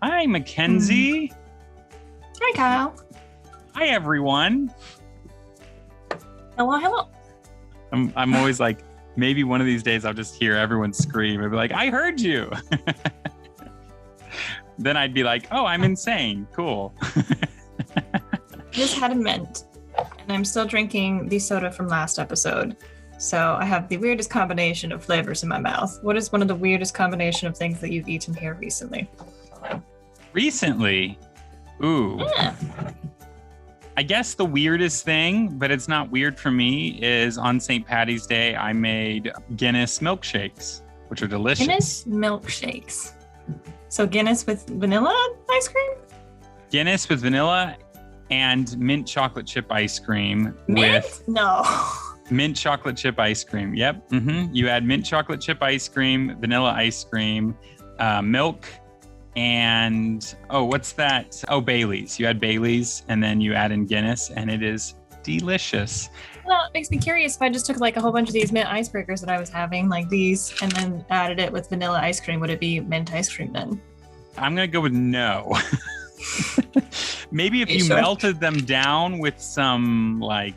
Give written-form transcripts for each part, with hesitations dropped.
Hi, Mackenzie. Hi, Kyle. Hi, everyone. Hello, hello. I'm always like, maybe one of these days I'll just hear everyone scream. I'd be like, I heard you. Then I'd be like, oh, I'm insane. Cool. Just had a mint, and I'm still drinking the soda from last episode. So I have the weirdest combination of flavors in my mouth. What is one of the weirdest combination of things that you've eaten here recently? Recently? Ooh. Yeah. I guess the weirdest thing, but it's not weird for me, is on St. Patty's Day, I made Guinness milkshakes, which are delicious. Guinness milkshakes. So Guinness with vanilla ice cream? Guinness with vanilla and mint chocolate chip ice cream. Mint? With No. mint chocolate chip ice cream. Yep. You add mint chocolate chip ice cream, vanilla ice cream, milk, and what's that? Oh, Bailey's. You add Bailey's and then you add in Guinness, and it is delicious. Well, it makes me curious if I just took like a whole bunch of these mint icebreakers that I was having, like these, and then added it with vanilla ice cream. Would it be mint ice cream then? I'm going to go with no. Maybe if you sure? melted them down with some like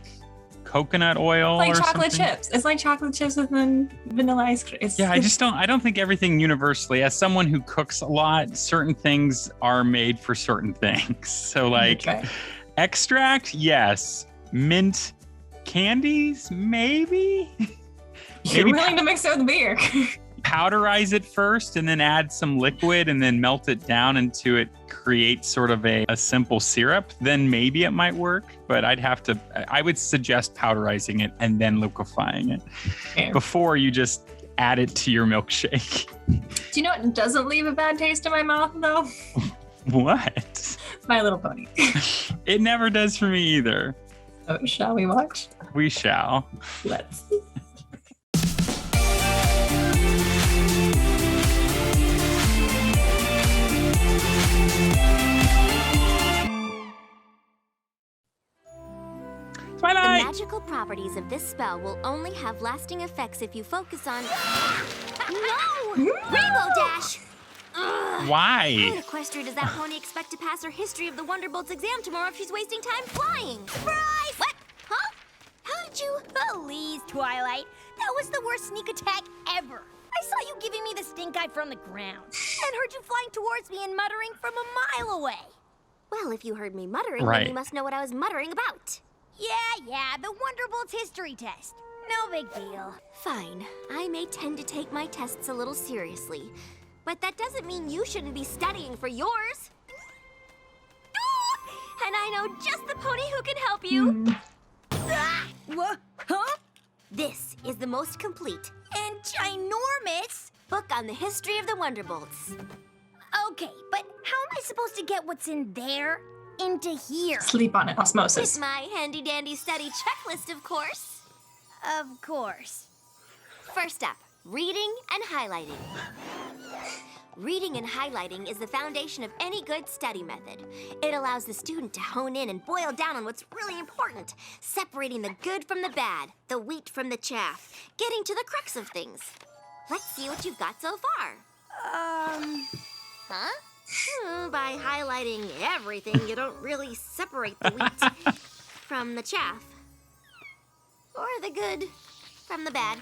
coconut oil It's like or chocolate something. chips. It's like chocolate chips with vanilla ice cream. I don't think everything universally, as someone who cooks a lot, certain things are made for certain things. So like Okay. extract, yes. Mint candies, maybe. You're willing to mix it with beer. Powderize it first and then add some liquid and then melt it down until it creates sort of a simple syrup, then maybe it might work. But I would suggest powderizing it and then liquefying it before you just add it to your milkshake. Do you know what doesn't leave a bad taste in my mouth though? What? My Little Pony. It never does for me either. Oh, shall we watch? We shall. Let's. The magical properties of this spell will only have lasting effects if you focus on... No! Rainbow Dash! Ugh. Why? What equestria does that pony expect to pass her History of the Wonderbolts exam tomorrow if she's wasting time flying? Surprise! What? Huh? How did you... Please, Twilight. That was the worst sneak attack ever. I saw you giving me the stink eye from the ground and heard you flying towards me and muttering from a mile away. Well, if you heard me muttering, Right. then you must know what I was muttering about. Yeah, the Wonderbolts history test. No big deal. Fine. I may tend to take my tests a little seriously, but that doesn't mean you shouldn't be studying for yours. And I know just the pony who can help you. What? Huh? This is the most complete And ginormous? book on the history of the Wonderbolts. Okay, but how am I supposed to get what's in there into here? Sleep on it. Osmosis. With my handy-dandy study checklist, of course. Of course. First up, reading and highlighting. Reading and highlighting is the foundation of any good study method. It allows the student to hone in and boil down on what's really important, separating the good from the bad, the wheat from the chaff, getting to the crux of things. Let's see what you've got so far. Huh? By highlighting everything, you don't really separate the wheat from the chaff. Or the good from the bad.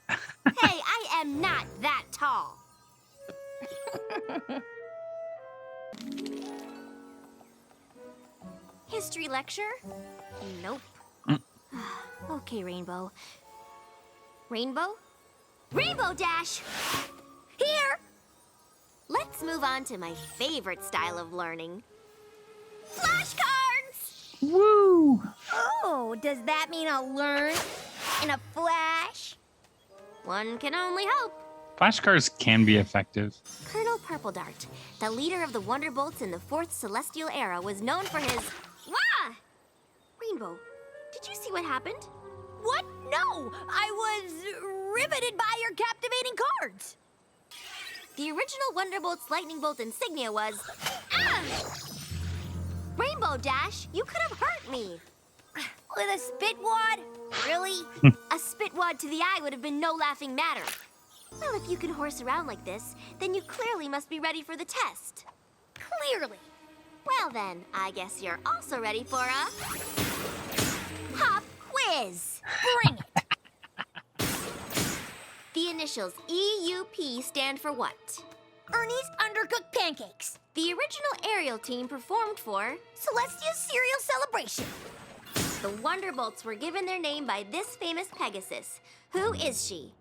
Hey, I am not that tall. History lecture? Nope. Okay, Rainbow. Rainbow? Rainbow Dash! Here! Let's move on to my favorite style of learning. Flashcards! Woo! Oh, does that mean I'll learn in a flash? One can only hope. Flashcards can be effective. Colonel Purpledart, the leader of the Wonderbolts in the Fourth Celestial Era, was known for his... Wah! Rainbow, did you see what happened? What? No, I was riveted by your captivating cards. The original Wonderbolt's lightning bolt insignia was... Ah! Rainbow Dash, you could have hurt me. With a spit wad? Really? A spit wad to the eye would have been no laughing matter. Well, if you can horse around like this, then you clearly must be ready for the test. Clearly. Well then, I guess you're also ready for a pop quiz. Bring it. The initials EUP stand for what? Ernie's Undercooked Pancakes. The original Ariel team performed for Celestia's Cereal Celebration. the Wonderbolts were given their name by this famous Pegasus. Who is she?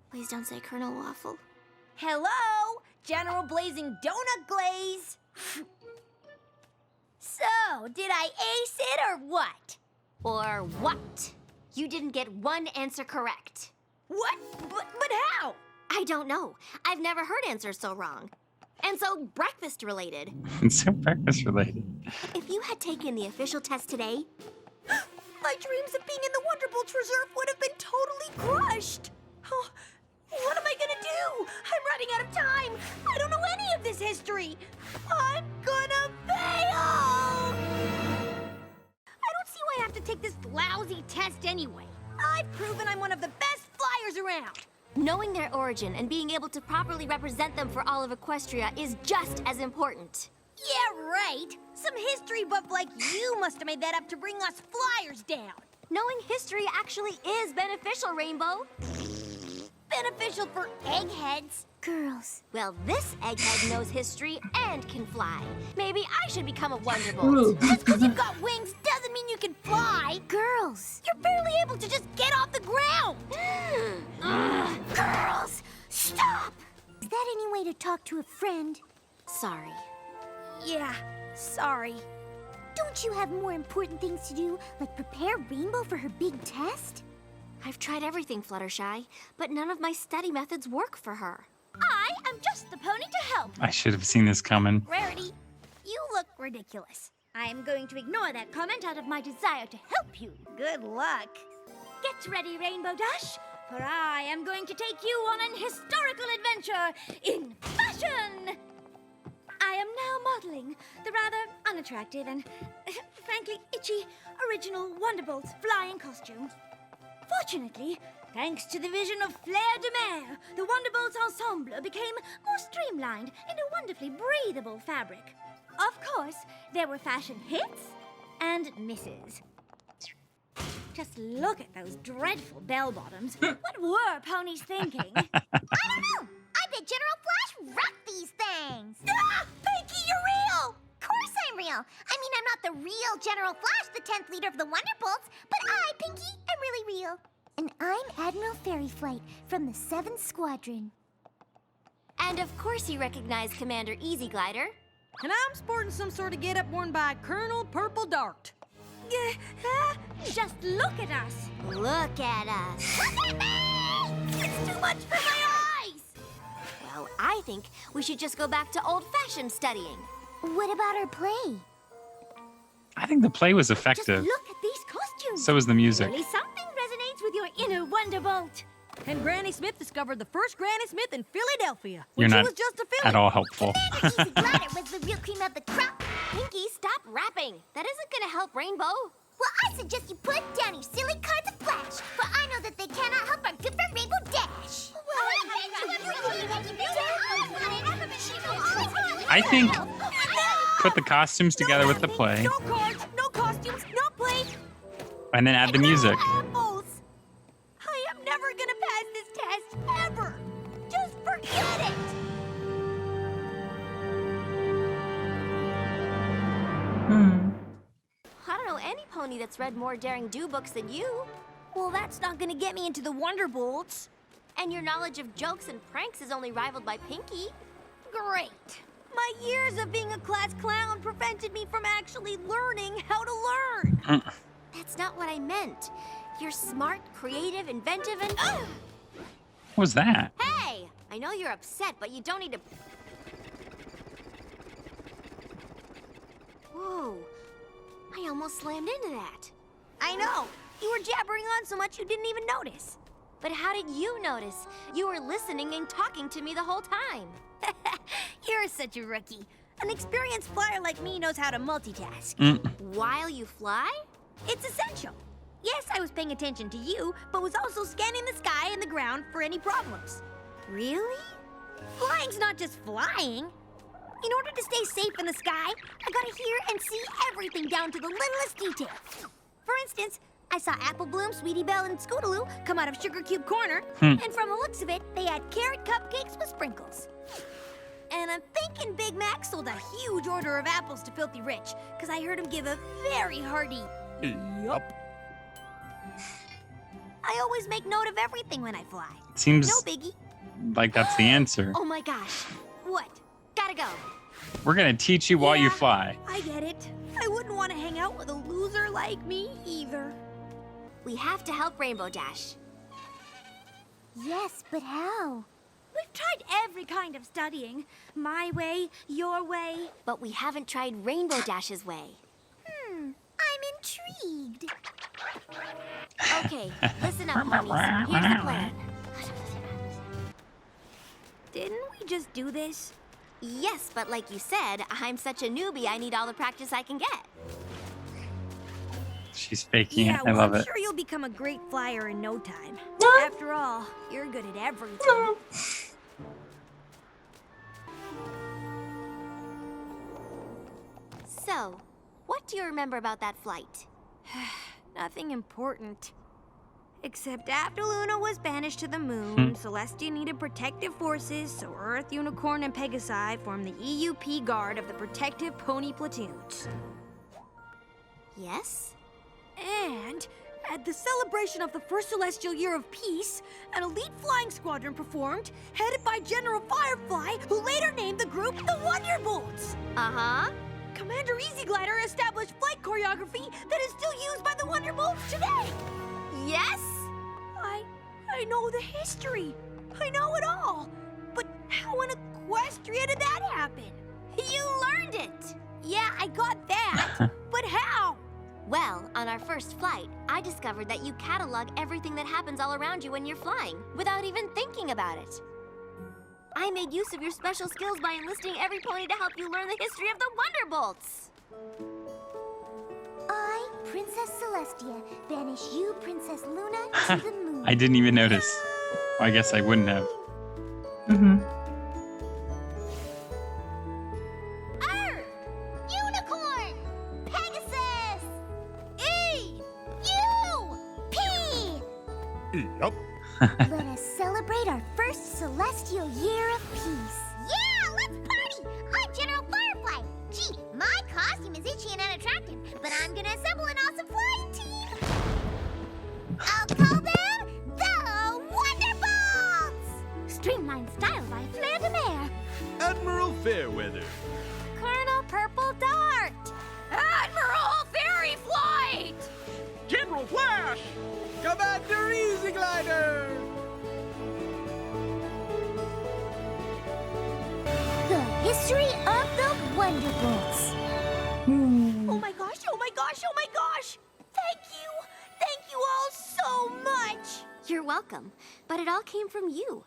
Please don't say Colonel Waffle. Hello, General Blazing Donut Glaze. So, did I ace it or what? Or what? You didn't get one answer correct. What? But how? I don't know. I've never heard answers so wrong. And so breakfast related. It's so breakfast related. If you had taken the official test today, My dreams of being in the Wonderbolts Reserve would have been totally crushed. Oh, what am I gonna do? I'm running out of time. I don't know any of this history. I'm gonna fail! I don't see why I have to take this lousy test anyway. I've proven I'm one of the best flyers around. knowing their origin and being able to properly represent them for all of Equestria is just as important. Yeah, right. Some history buff like you must have made that up to bring us flyers down. Knowing history actually is beneficial, Rainbow. Beneficial for eggheads. Girls. Well, this egghead knows history and can fly. Maybe I should become a Wonderbolt. Just because you've got wings doesn't mean you can fly. Girls. You're barely able to just get off the ground. Girls, stop! Is that any way to talk to a friend? Sorry. Yeah, sorry. Don't you have more important things to do, like prepare Rainbow for her big test? I've tried everything, Fluttershy, but none of my study methods work for her. I am just the pony to help. I should have seen this coming. Rarity, you look ridiculous. I am going to ignore that comment out of my desire to help you. Good luck. Get ready, Rainbow Dash, for I am going to take you on an historical adventure in fashion. I am now modeling the rather unattractive and, frankly, itchy original Wonderbolts flying costume. Fortunately, thanks to the vision of Flair de Mer, the Wonderbolts ensemble became more streamlined in a wonderfully breathable fabric. Of course, there were fashion hits and misses. Just look at those dreadful bell-bottoms. What were ponies thinking? I don't know. I bet General Flash wrecked these things. Ah! Pinky, you're real! Of course I'm real. I mean, I'm not the real General Flash, the 10th leader of the Wonderbolts, but I, Pinky, am really real. And I'm Admiral Fairy Flight from the 7th Squadron. And of course you recognize Commander Easy Glider. And I'm sporting some sort of get-up worn by Colonel Purple Dart. Just look at us. Look at us. Look at me! It's too much for my eyes! Well, I think we should just go back to old-fashioned studying. What about our play? I think the play was Just effective. look at these costumes. So was the music. Surely something resonates with your inner Wonderbolt. And Granny Smith discovered the first Granny Smith in Philadelphia. You're When she not was just a At filly. all helpful. Commander Easy Glider was the real cream of the crop. Pinky, stop rapping. That isn't gonna help Rainbow. Well, I suggest you put down your silly cards of Flash, for I know that they cannot help our good friend Rainbow Dash. I think put the costumes together with the play No cards, no costumes, no play. and then add the music. Apples. I am never gonna pass this test, ever. Just forget it. I don't know any pony that's read more Daring Do books than you. Well, that's not gonna get me into the Wonderbolts. And your knowledge of jokes and pranks is only rivaled by Pinky. Great. My years of being a class clown prevented me from actually learning how to learn. That's not what I meant. You're smart, creative, inventive, and... What was that? Hey! I know you're upset, but you don't need to... Whoa. I almost slammed into that. I know. You were jabbering on so much you didn't even notice. But how did you notice? You were listening and talking to me the whole time. You're such a rookie. An experienced flyer like me knows how to multitask. While you fly? It's essential. Yes, I was paying attention to you, but was also scanning the sky and the ground for any problems. Really? Flying's not just flying. In order to stay safe in the sky, I gotta hear and see everything down to the littlest detail. For instance, I saw Apple Bloom, Sweetie Belle, and Scootaloo come out of Sugar Cube Corner, and from the looks of it, they had carrot cupcakes with sprinkles. And I'm thinking Big Mac sold a huge order of apples to Filthy Rich, because I heard him give a very hearty yup. I always make note of everything when I fly. Seems No biggie. like that's the answer. Oh my gosh. What? Gotta go. We're going to teach you while you Yeah. fly. I get it. I wouldn't want to hang out with a loser like me either. We have to help Rainbow Dash. Yes, but how? We've tried every kind of studying. My way, your way. But we haven't tried Rainbow Dash's way. I'm intrigued. Okay, listen up, homies. Here's the plan. Didn't we just do this? Yes, but like you said, I'm such a newbie, I need all the practice I can get. She's faking Yeah, it. I well, love I'm it. sure you'll become a great flyer in no time. After all, you're good at everything. So, what do you remember about that flight? Nothing important. Except after Luna was banished to the moon, Celestia needed protective forces, so Earth, Unicorn, and Pegasi formed the EUP Guard of the Protective Pony Platoons. Yes? And at the celebration of the first celestial year of peace, an elite flying squadron performed, headed by General Firefly, who later named the group the Wonderbolts. Uh-huh. Commander Easy Glider established flight choreography that is still used by the Wonderbolts today. Yes? I know the history. I know it all. But how in Equestria did that happen? You learned it! Yeah, I got that. But how? Well, on our first flight, I discovered that you catalog everything that happens all around you when you're flying, without even thinking about it. I made use of your special skills by enlisting every pony to help you learn the history of the Wonderbolts. I, Princess Celestia, banish you, Princess Luna, to the moon. I didn't even notice. Well, I guess I wouldn't have. Earth! Unicorn! Pegasus! E! U! P! Yup. Let us celebrate our first celestial year of peace. Yeah, let's party! I'm General Firefly. Gee, my costume is itchy and unattractive, but I'm gonna assemble an awesome flying team. I'll call them the Wonderbolts! Streamlined style by Flair de Mer. Admiral Fairweather. Colonel Purple Dart. Admiral Fairy Flight! General Flash. Commander Easy Glider. The history of the Wonderbolts. Oh my gosh, oh my gosh, oh my gosh! Thank you! Thank you all so much! You're welcome, but it all came from you.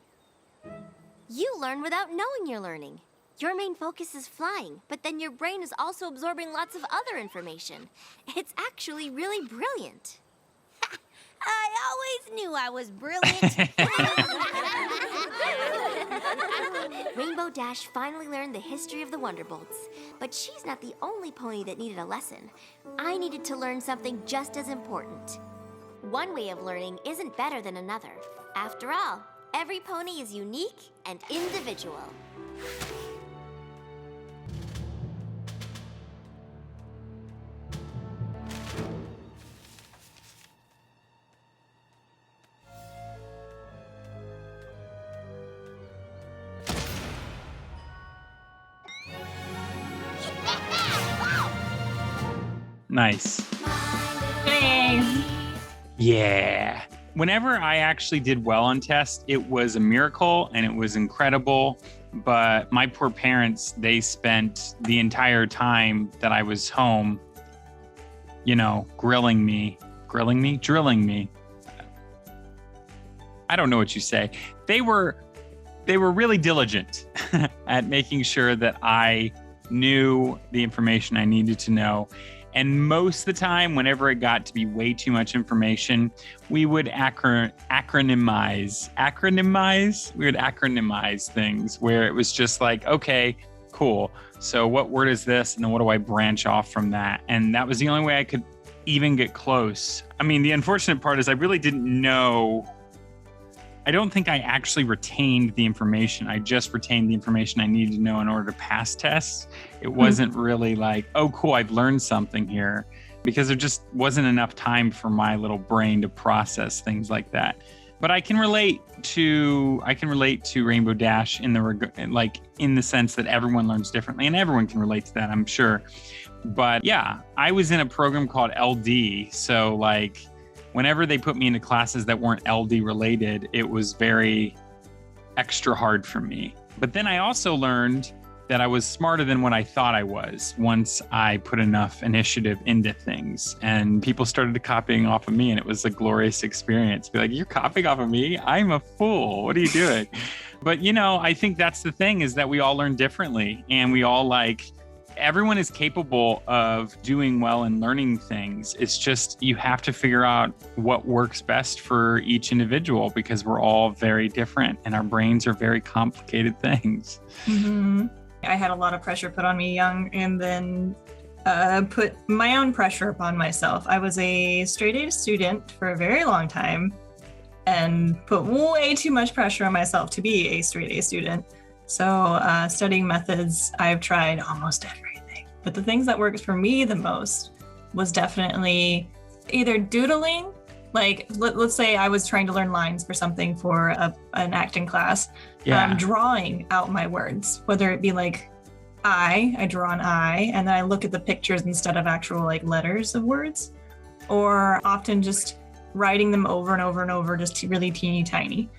You learn without knowing you're learning. Your main focus is flying, but then your brain is also absorbing lots of other information. It's actually really brilliant. I always knew I was brilliant. Rainbow Dash finally learned the history of the Wonderbolts, but she's not the only pony that needed a lesson. I needed to learn something just as important. One way of learning isn't better than another. After all, every pony is unique and individual. Nice. Hey. Yeah. Whenever I actually did well on tests, it was a miracle and it was incredible. But my poor parents, they spent the entire time that I was home, drilling me. I don't know what you say. They were really diligent at making sure that I knew the information I needed to know. And most of the time, whenever it got to be way too much information, we would acronymize. We would acronymize things where it was just like, okay, cool. So what word is this? And then what do I branch off from that? And that was the only way I could even get close. I mean, the unfortunate part is I really didn't know. I don't think I actually retained the information. I just retained the information I needed to know in order to pass tests. It wasn't really like, oh, cool, I've learned something here, because there just wasn't enough time for my little brain to process things like that. But I can relate to Rainbow Dash in the sense that everyone learns differently, and everyone can relate to that, I'm sure. But yeah, I was in a program called LD, so like whenever they put me into classes that weren't LD related, it was very extra hard for me. But then I also learned that I was smarter than what I thought I was once I put enough initiative into things, and people started copying off of me, and it was a glorious experience. Be like, you're copying off of me? I'm a fool. What are you doing? But I think that's the thing, is that we all learn differently, and we all everyone is capable of doing well and learning things. It's just, you have to figure out what works best for each individual, because we're all very different and our brains are very complicated things. Mm-hmm. I had a lot of pressure put on me young, and then put my own pressure upon myself. I was a straight A student for a very long time and put way too much pressure on myself to be a straight A student. So studying methods, I've tried almost everything. But the things that worked for me the most was definitely either doodling. Like, let's say I was trying to learn lines for something for an acting class. Yeah. Drawing out my words, whether it be like I draw an I, and then I look at the pictures instead of actual like letters of words, or often just writing them over and over and over, just really teeny tiny.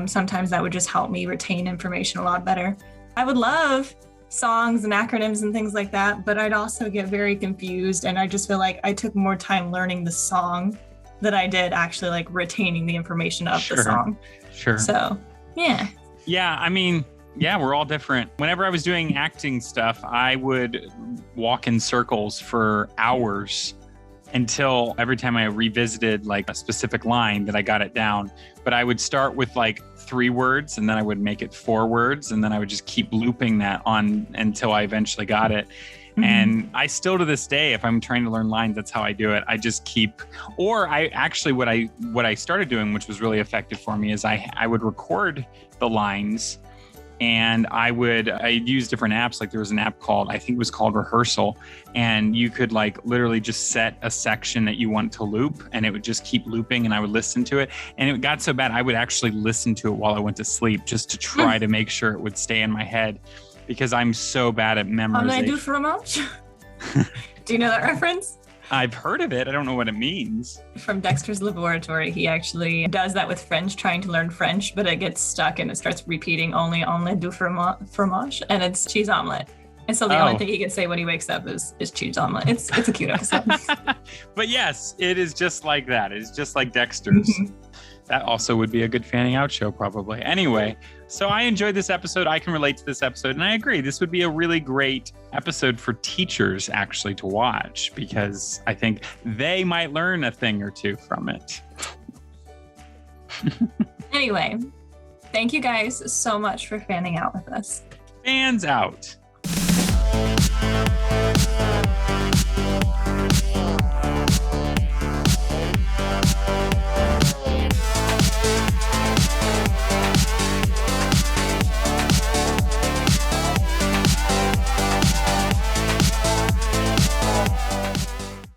Sometimes that would just help me retain information a lot better. I would love songs and acronyms and things like that, but I'd also get very confused, and I just feel like I took more time learning the song than I did actually like retaining the information of the song. Sure. So, yeah. Yeah, I mean, yeah, we're all different. Whenever I was doing acting stuff, I would walk in circles for hours until every time I revisited like a specific line that I got it down. But I would start with like 3 words, and then I would make it 4 words, and then I would just keep looping that on until I eventually got it. Mm-hmm. And I still, to this day, if I'm trying to learn lines, that's how I do it. I just keep, or I actually, what I started doing, which was really effective for me, is I would record the lines, and I'd use different apps. Like there was an app called, I think it was called Rehearsal, and you could like literally just set a section that you want to loop, and it would just keep looping, and I would listen to it. And it got so bad, I would actually listen to it while I went to sleep, just to try to make sure it would stay in my head, because I'm so bad at memorization. On du fromage? Do you know that reference? I've heard of it. I don't know what it means. From Dexter's Laboratory, he actually does that with French, trying to learn French, but it gets stuck and it starts repeating only du fromage, and it's cheese omelet. And so the only thing he can say when he wakes up is cheese omelet. It's a cute episode. But yes, it is just like that. It's just like Dexter's. Mm-hmm. That also would be a good fanning out show, probably. Anyway, so I enjoyed this episode. I can relate to this episode, and I agree. This would be a really great episode for teachers actually to watch, because I think they might learn a thing or two from it. Anyway, thank you guys so much for fanning out with us. Fans out.